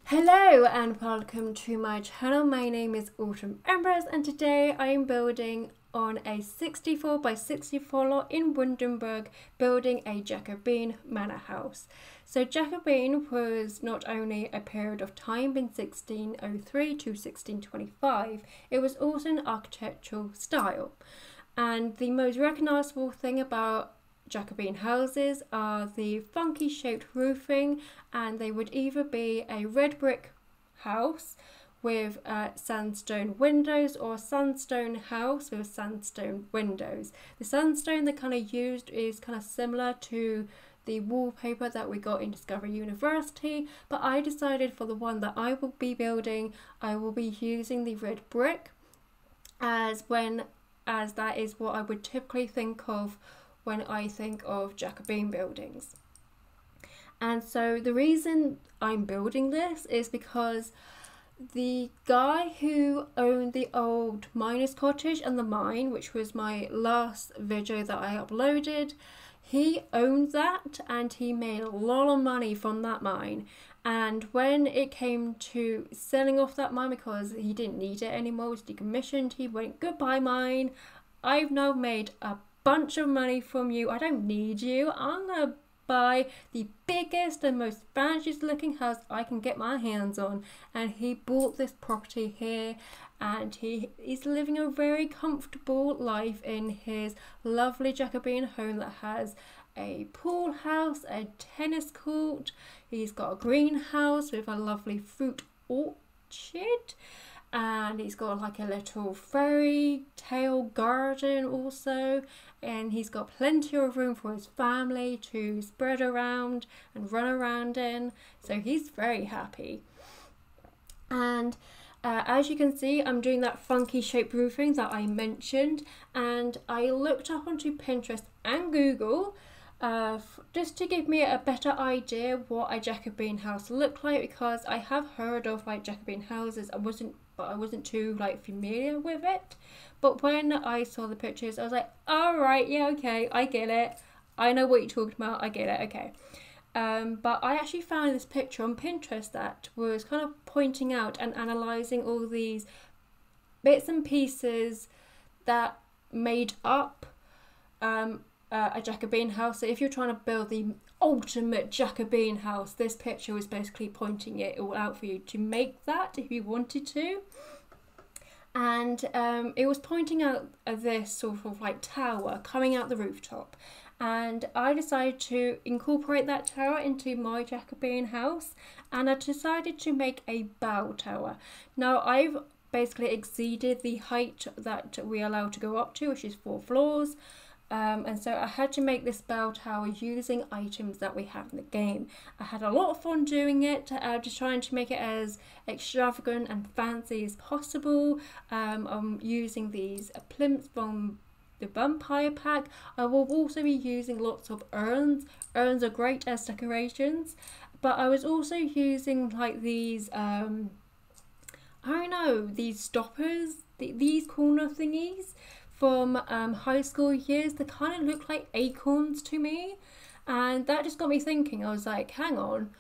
Hello and welcome to my channel. My name is Autumn Empress and today I am building on a 64 by 64 lot in Wundenburg, building a Jacobean manor house. So Jacobean was not only a period of time in 1603 to 1625, it was also an architectural style. And the most recognisable thing about Jacobean houses are the funky shaped roofing, and they would either be a red brick house with sandstone windows or a sandstone house with sandstone windows. The sandstone they kind of used is kind of similar to the wallpaper that we got in Discovery University, but I decided for the one that I will be building, I will be using the red brick as that is what I would typically think of when I think of Jacobean buildings. And so the reason I'm building this is because the guy who owned the old miner's cottage and the mine, which was my last video that I uploaded, he owned that and he made a lot of money from that mine. And when it came to selling off that mine because he didn't need it anymore, it was decommissioned, he went, "Goodbye mine, I've now made a bunch of money from you. I don't need you. I'm gonna buy the biggest and most fanciest looking house I can get my hands on." And he bought this property here and he is living a very comfortable life in his lovely Jacobean home that has a pool house, a tennis court, he's got a greenhouse with a lovely fruit orchard, and he's got like a little fairy tale garden also, and he's got plenty of room for his family to spread around and run around in, so he's very happy. And as you can see, I'm doing that funky shaped roofing that I mentioned, and I looked up onto Pinterest and Google just to give me a better idea what a Jacobean house looked like, because I have heard of like Jacobean houses. I wasn't too like familiar with it. But when I saw the pictures, I was like, all right, yeah, okay, I get it. I know what you're talking about. I get it. Okay. But I actually found this picture on Pinterest that was kind of pointing out and analysing all these bits and pieces that made up a Jacobean house. So if you're trying to build the ultimate Jacobean house, this picture was basically pointing it all out for you to make that if you wanted to. And it was pointing out this sort of like tower coming out the rooftop, and I decided to incorporate that tower into my Jacobean house, and I decided to make a bell tower. Now I've basically exceeded the height that we're allowed to go up to, which is 4 floors. And so I had to make this bell tower using items that we have in the game. I had a lot of fun doing it, just trying to make it as extravagant and fancy as possible. I'm using these plimps from the vampire pack. I will also be using lots of urns. Urns are great as decorations, but I was also using like these I don't know, these stoppers, these corner thingies from high school years. They kind of look like acorns to me, and that just got me thinking. I was like, hang on,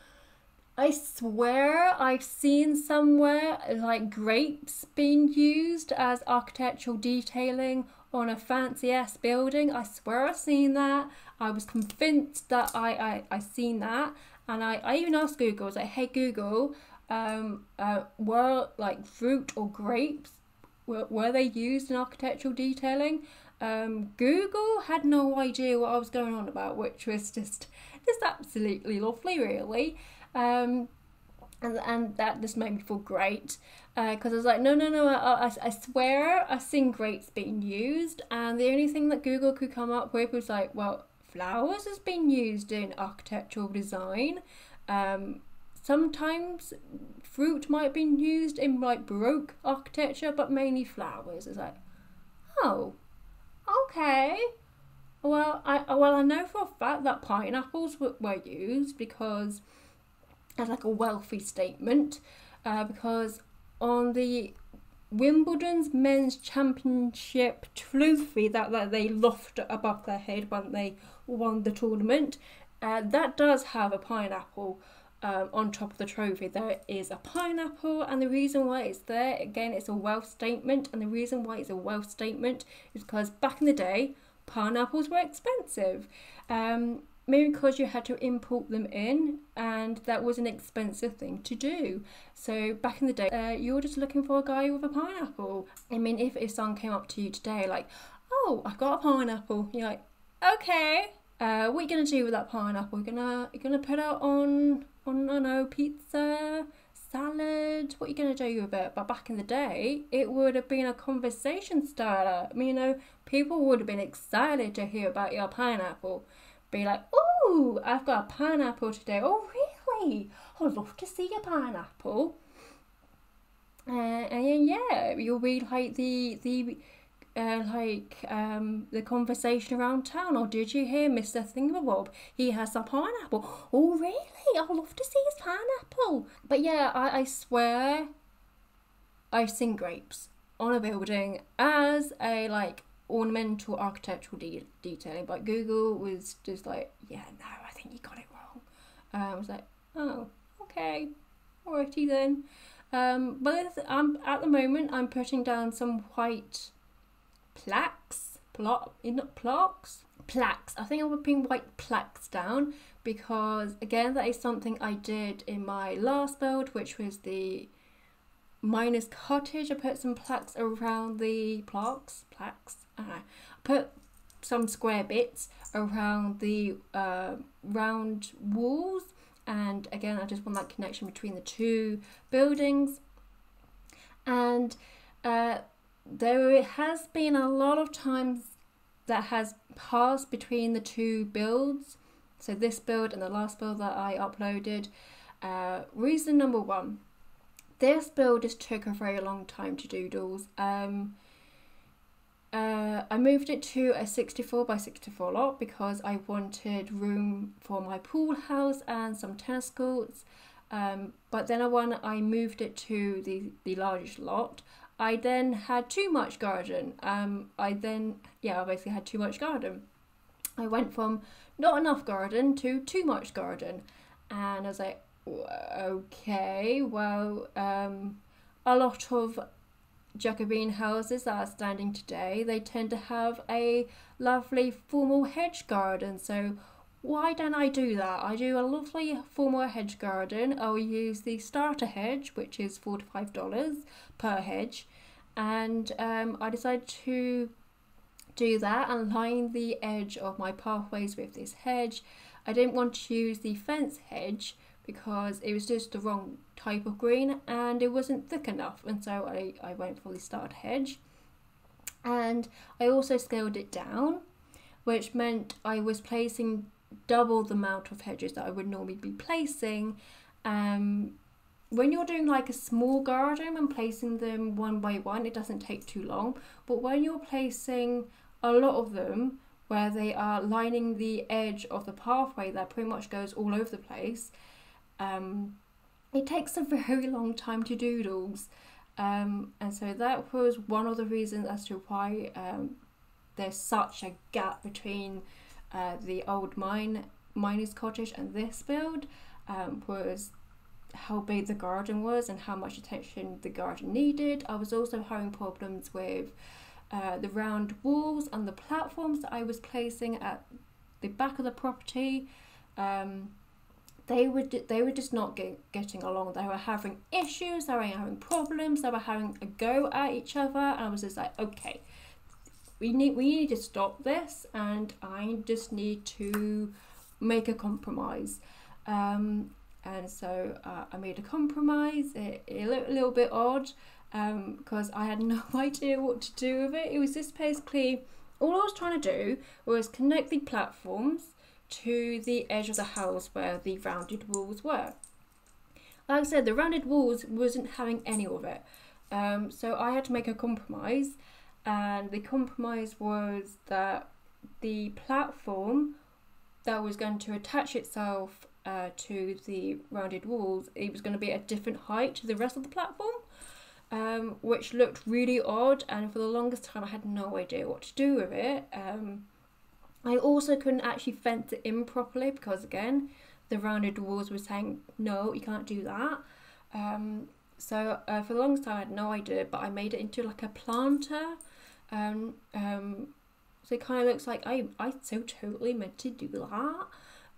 I swear I've seen somewhere like grapes being used as architectural detailing on a fancy ass building. I swear I've seen that. I was convinced that I seen that, and I even asked Google. I was like, hey Google, were like fruit or grapes, were they used in architectural detailing? Google had no idea what I was going on about, which was just absolutely lovely, really. And that just made me feel great, because I was like, no, I swear I've seen grapes being used, and the only thing that Google could come up with was like, well, flowers has been used in architectural design. Sometimes fruit might have been used in like Baroque architecture, but mainly flowers. It's like, oh, okay. Well, I know for a fact that pineapples were used, because as like a wealthy statement, because on the Wimbledon's men's championship trophy that they lofted above their head when they won the tournament, that does have a pineapple on top of the trophy there is a pineapple, and the reason why it's there, again, it's a wealth statement. And the reason why it's a wealth statement is because back in the day, pineapples were expensive. Maybe because you had to import them in, and that was an expensive thing to do. So back in the day, you were just looking for a guy with a pineapple. I mean, if someone came up to you today like, oh, I've got a pineapple, you're like, okay, what are you gonna do with that pineapple? You're gonna put it on I don't know, pizza, salad, what are you gonna do with it? But back in the day, it would have been a conversation starter. I mean, you know, people would have been excited to hear about your pineapple. Be like, oh, I've got a pineapple today. Oh, really? I'd love to see a pineapple. And yeah, you'll be like the conversation around town. Or did you hear Mr. Thingamabob? He has a pineapple. Oh, really? I'd love to see his pineapple. But yeah, I swear, I've seen grapes on a building as a ornamental architectural detailing, but Google was just like, yeah, no, I think you got it wrong. I was like, oh, okay, alrighty then. But at the moment, I'm putting down some white plaques. Plaques. I think I'm putting white plaques down because, again, that is something I did in my last build, which was the Miner's Cottage. I put some plaques around the plaques. I put some square bits around the round walls, and again, I just want that connection between the two buildings. And there has been a lot of times that has passed between the two builds. So this build and the last build that I uploaded. Reason number one. This build just took a very long time to doodles. I moved it to a 64 by 64 lot because I wanted room for my pool house and some tennis courts. But then when I moved it to the largest lot, I then had too much garden. I basically had too much garden. I went from not enough garden to too much garden. And I was like, okay, well, a lot of Jacobean houses that are standing today, they tend to have a lovely formal hedge garden. So why don't I do that? I do a lovely formal hedge garden. I'll use the starter hedge, which is $4 to $5 per hedge. And I decided to do that and line the edge of my pathways with this hedge. I didn't want to use the fence hedge because it was just the wrong type of green and it wasn't thick enough, and so I went for the starter hedge. And I also scaled it down, which meant I was placing double the amount of hedges that I would normally be placing. When you're doing like a small garden and placing them one by one, it doesn't take too long, but when you're placing a lot of them where they are lining the edge of the pathway that pretty much goes all over the place, it takes a very long time to doodles, and so that was one of the reasons as to why there's such a gap between the old Miner's Cottage and this build, was how big the garden was and how much attention the garden needed. I was also having problems with the round walls and the platforms that I was placing at the back of the property. They were just not getting along. They were having issues, they were having problems, they were having a go at each other, and I was just like, okay, we need to stop this, and I just need to make a compromise. And so I made a compromise. It looked a little bit odd because I had no idea what to do with it. It was just basically, all I was trying to do was connect the platforms to the edge of the house where the rounded walls were. Like I said, the rounded walls wasn't having any of it. So I had to make a compromise, and the compromise was that the platform that was going to attach itself to the rounded walls, it was going to be a different height to the rest of the platform, which looked really odd, and for the longest time I had no idea what to do with it. I also couldn't actually fence it in properly because, again, the rounded walls were saying, no, you can't do that. So for the longest time I had no idea, but I made it into like a planter. So it kind of looks like I so totally meant to do that.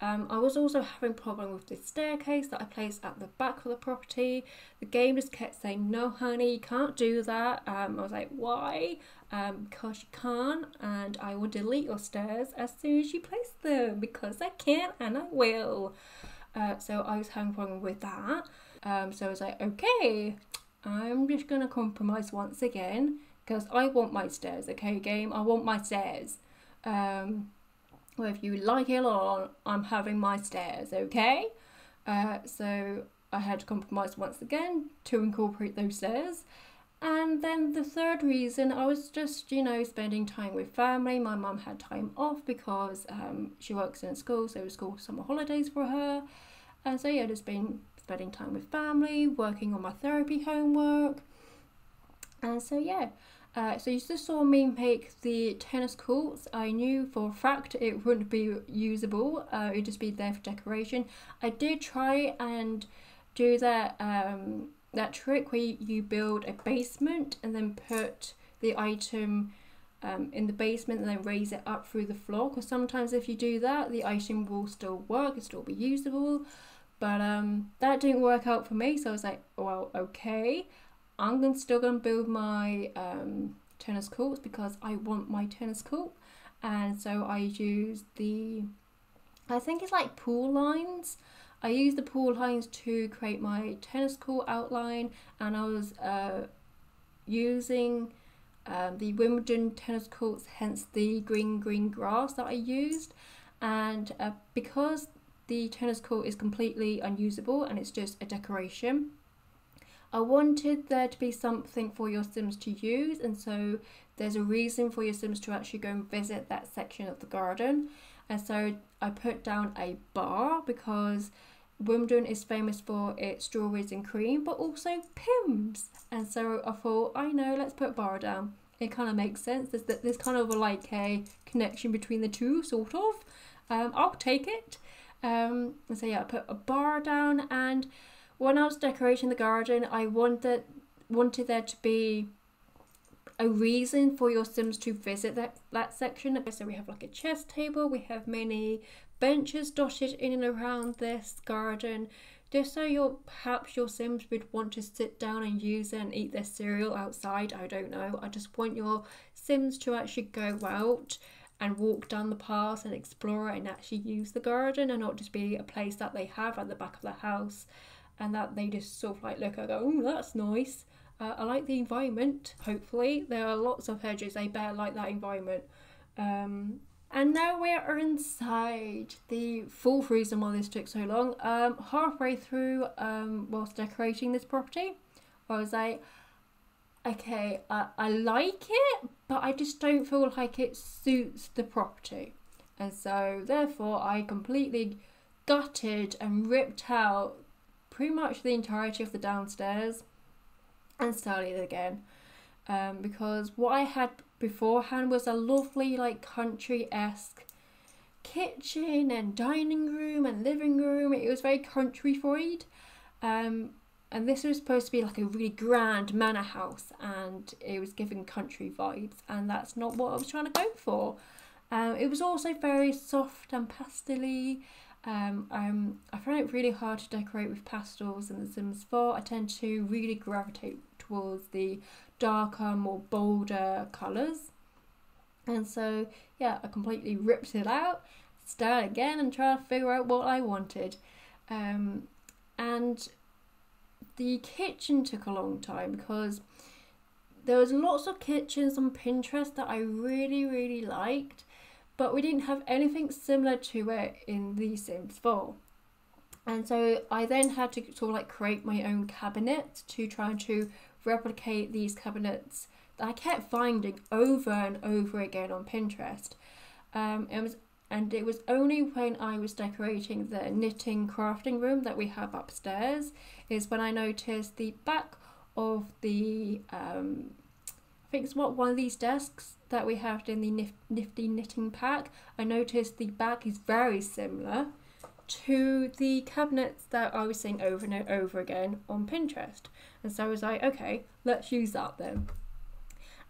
I was also having a problem with this staircase that I placed at the back of the property. The game just kept saying, no honey, you can't do that. I was like, why? Because you can't, and I will delete your stairs as soon as you place them, because I can and I will. So I was having a problem with that. So I was like, okay, I'm just gonna compromise once again, because I want my stairs, okay game, I want my stairs. Whether you like it or not, I'm having my stairs, okay? So I had to compromise once again to incorporate those stairs. And then the third reason, I was just, you know, spending time with family. My mum had time off because she works in a school, so it was school summer holidays for her. And so yeah, just been spending time with family, working on my therapy homework. And so yeah, so you just saw me make the tennis courts. I knew for a fact it wouldn't be usable, it would just be there for decoration. I did try and do that that trick where you build a basement and then put the item in the basement and then raise it up through the floor, because sometimes if you do that, the item will still work, it'll still be usable. But that didn't work out for me, so I was like, well, okay, I'm still going to build my tennis courts because I want my tennis court. And so I used I think it's like pool lines. I used the pool lines to create my tennis court outline, and I was using the Wimbledon tennis courts, hence the green grass that I used. And because the tennis court is completely unusable and it's just a decoration, I wanted there to be something for your Sims to use, and so there's a reason for your Sims to actually go and visit that section of the garden. And so I put down a bar because Wimbledon is famous for its strawberries and cream, but also Pims. And so I thought, I know, let's put a bar down. It kind of makes sense. There's kind of like a connection between the two, sort of. I'll take it. And so yeah, I put a bar down, and when I was decorating the garden, I wanted there to be a reason for your Sims to visit that section. So we have like a chess table, we have many benches dotted in and around this garden, just so perhaps your Sims would want to sit down and use it and eat their cereal outside. I don't know. I just want your Sims to actually go out and walk down the path and explore it and actually use the garden, and not just be a place that they have at the back of the house and that they just sort of like look and go, oh, that's nice. I like the environment, hopefully. There are lots of hedges, they better like that environment. And now we are inside. The fourth reason why this took so long, halfway through whilst decorating this property, I was like, okay, I like it, but I just don't feel like it suits the property. And so therefore I completely gutted and ripped out pretty much the entirety of the downstairs and started it again, because what I had beforehand was a lovely like country-esque kitchen and dining room and living room. It was very countrified, and this was supposed to be like a really grand manor house, and it was giving country vibes, and that's not what I was trying to go for. It was also very soft and pastel-y. I find it really hard to decorate with pastels in The Sims 4. I tend to really gravitate towards the darker, more bolder colours. And so, yeah, I completely ripped it out, started again and tried to figure out what I wanted. And the kitchen took a long time because there was lots of kitchens on Pinterest that I really liked, but we didn't have anything similar to it in The Sims 4. And so I then had to sort of like create my own cabinet to try to replicate these cabinets that I kept finding over and over again on Pinterest. It was only when I was decorating the knitting crafting room that we have upstairs is when I noticed the back of the I think it's one of these desks that we have in the nifty knitting pack. I noticed the back is very similar to the cabinets that I was seeing over and over again on Pinterest. And so I was like, okay, let's use that then.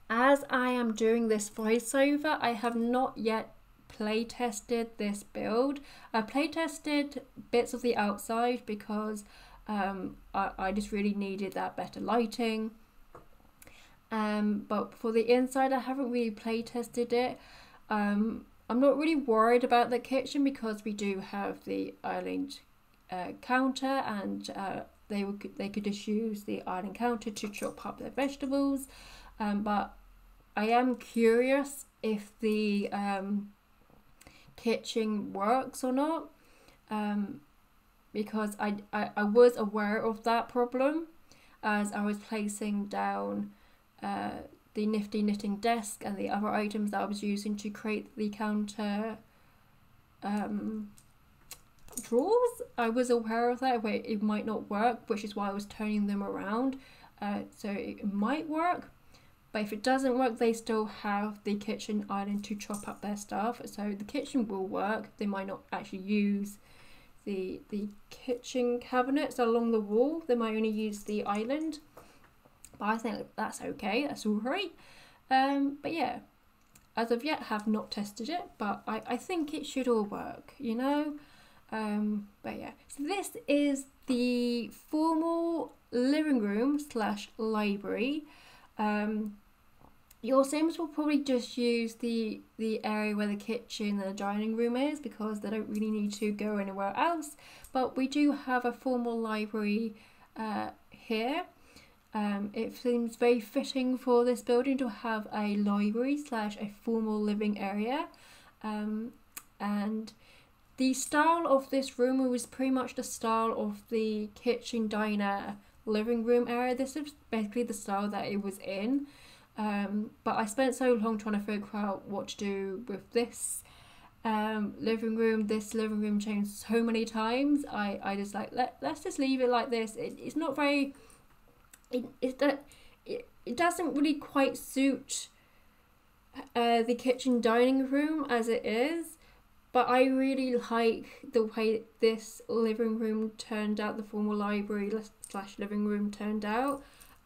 As I am doing this voiceover, I have not yet play tested this build. I play tested bits of the outside because I just really needed that better lighting. But for the inside, I haven't really play tested it. I'm not really worried about the kitchen because we do have the island counter, and they could just use the island counter to chop up their vegetables. But I am curious if the kitchen works or not, because I was aware of that problem as I was placing down the nifty knitting desk and the other items that I was using to create the counter drawers. I was aware of that, where it might not work, which is why I was turning them around, so it might work. But if it doesn't work, they still have the kitchen island to chop up their stuff, so the kitchen will work. They might not actually use the kitchen cabinets along the wall, they might only use the island, but I think that's okay, that's alright. But yeah, as of yet have not tested it, but I think it should all work, you know. But yeah, so this is the formal living room slash library. Your Sims will probably just use the area where the kitchen and the dining room is, because they don't really need to go anywhere else. But we do have a formal library here. It seems very fitting for this building to have a library slash a formal living area. And the style of this room was pretty much the style of the kitchen, diner, living room area. This is basically the style that it was in. But I spent so long trying to figure out what to do with this living room. This living room changed so many times. I just like, let's just leave it like this. It's not very, it doesn't really quite suit the kitchen dining room as it is. But I really like the way this living room turned out, the formal library slash living room turned out.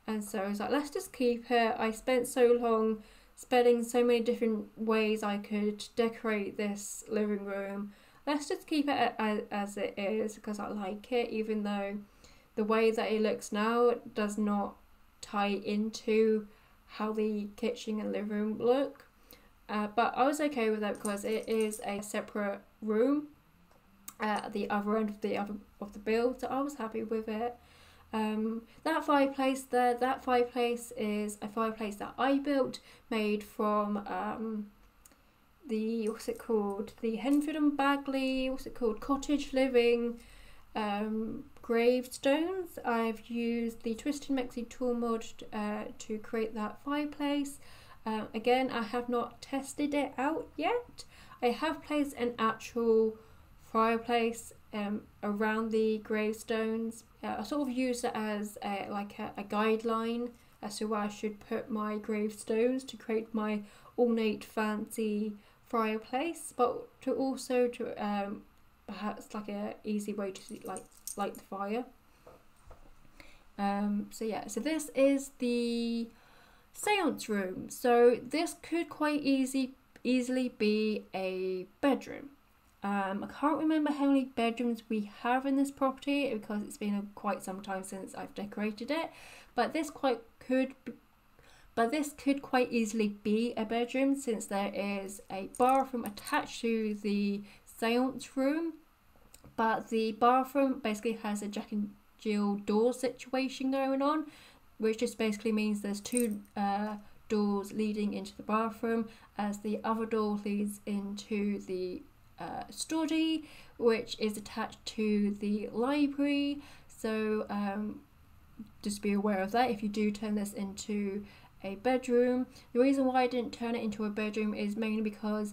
And so I was like, let's just keep it. I spent so long spending so many different ways I could decorate this living room. Let's just keep it as it is, because I like it, even though the way that it looks now does not tie into how the kitchen and living room look. But I was okay with that because it is a separate room at the other end of the build, so I was happy with it. That fireplace there, that fireplace is a fireplace that I built, made from the, what's it called, the Henford and Bagley, what's it called, Cottage Living gravestones. I've used the Twisted Mexi tool mod to create that fireplace. Again, I have not tested it out yet. I have placed an actual fireplace around the gravestones. I sort of use it as a guideline as to where I should put my gravestones to create my ornate fancy fireplace, but to also perhaps like a easy way to light the fire. So yeah, so this is the seance room. So this could quite easily be a bedroom. I can't remember how many bedrooms we have in this property because it's been quite some time since I've decorated it, but this could quite easily be a bedroom, since there is a bathroom attached to the seance room. But the bathroom basically has a Jack and Jill door situation going on, which just basically means there's two doors leading into the bathroom, as the other door leads into the study, which is attached to the library. So just be aware of that if you do turn this into a bedroom. The reason why I didn't turn it into a bedroom is mainly because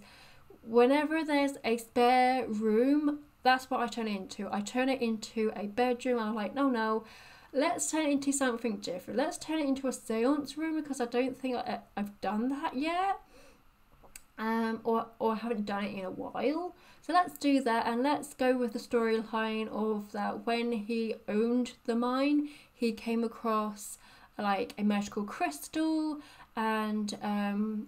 whenever there's a spare room, that's what I turn it into. I turn it into a bedroom. I'm like, no, let's turn it into something different. Let's turn it into a seance room, because I don't think I've done that yet. Or I haven't done it in a while. So let's do that, and let's go with the storyline of that when he owned the mine, he came across like a magical crystal, and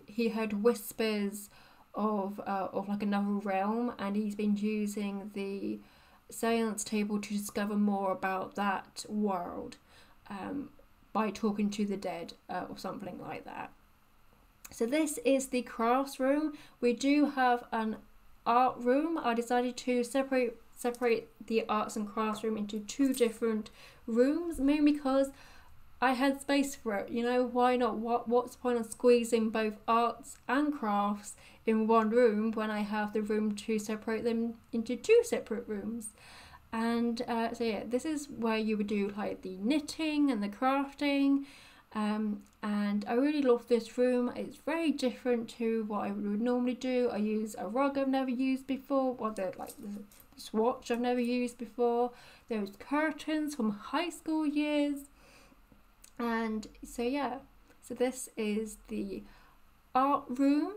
he heard whispers of like another realm, and he's been using the science table to discover more about that world by talking to the dead or something like that. So this is the crafts room. We do have an art room. I decided to separate the arts and crafts room into two different rooms, mainly because I had space for it. You know, why not? What's the point of squeezing both arts and crafts in one room when I have the room to separate them into two separate rooms? And so yeah, this is where you would do like the knitting and the crafting. And I really love this room. It's very different to what I would normally do. I use a rug I've never used before, or the swatch I've never used before. There's curtains from high school years. And so yeah, so this is the art room.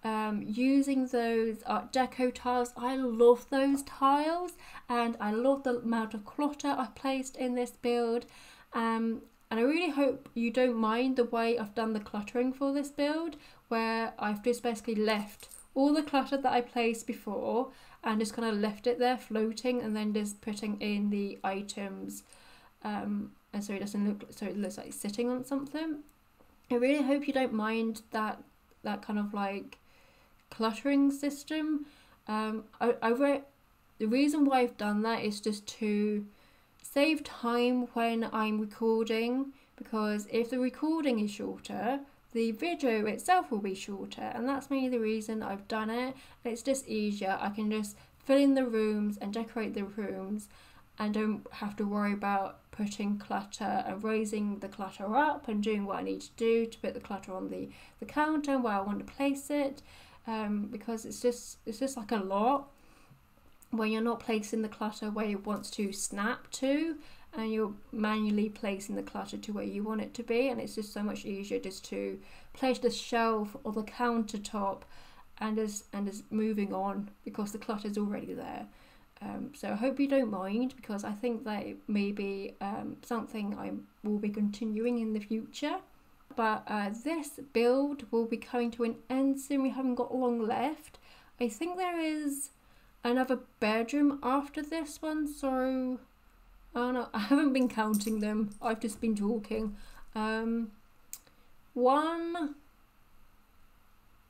Using those Art Deco tiles. I love those tiles, and I love the amount of clutter I've placed in this build. And I really hope you don't mind the way I've done the cluttering for this build, where I've just basically left all the clutter that I placed before and just kind of left it there floating, and then just putting in the items, and so it doesn't look, so it looks like it's sitting on something. I really hope you don't mind that kind of like cluttering system. The reason why I've done that is just to save time when I'm recording, because if the recording is shorter, the video itself will be shorter, and that's mainly the reason I've done it. It's just easier. I can just fill in the rooms and decorate the rooms, and don't have to worry about putting clutter and raising the clutter up and doing what I need to do to put the clutter on the counter and where I want to place it, because it's just like a lot when you're not placing the clutter where it wants to snap to, and you're manually placing the clutter to where you want it to be, and it's just so much easier just to place the shelf or the countertop and just moving on, because the clutter is already there. So I hope you don't mind, because I think that it may be something I will be continuing in the future. But this build will be coming to an end soon. We haven't got long left. I think there is another bedroom after this one, so I don't know. I haven't been counting them. I've just been talking. One,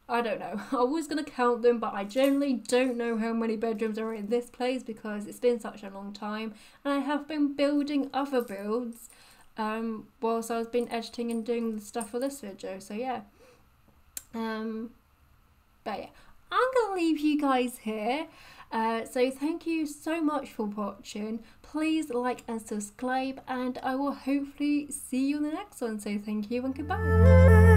I don't know. I was going to count them, but I generally don't know how many bedrooms are in this place, because it's been such a long time, and I have been building other builds whilst I've been editing and doing the stuff for this video. So yeah, but yeah, I'm gonna leave you guys here. So thank you so much for watching. Please like and subscribe, and I will hopefully see you in the next one. So thank you and goodbye.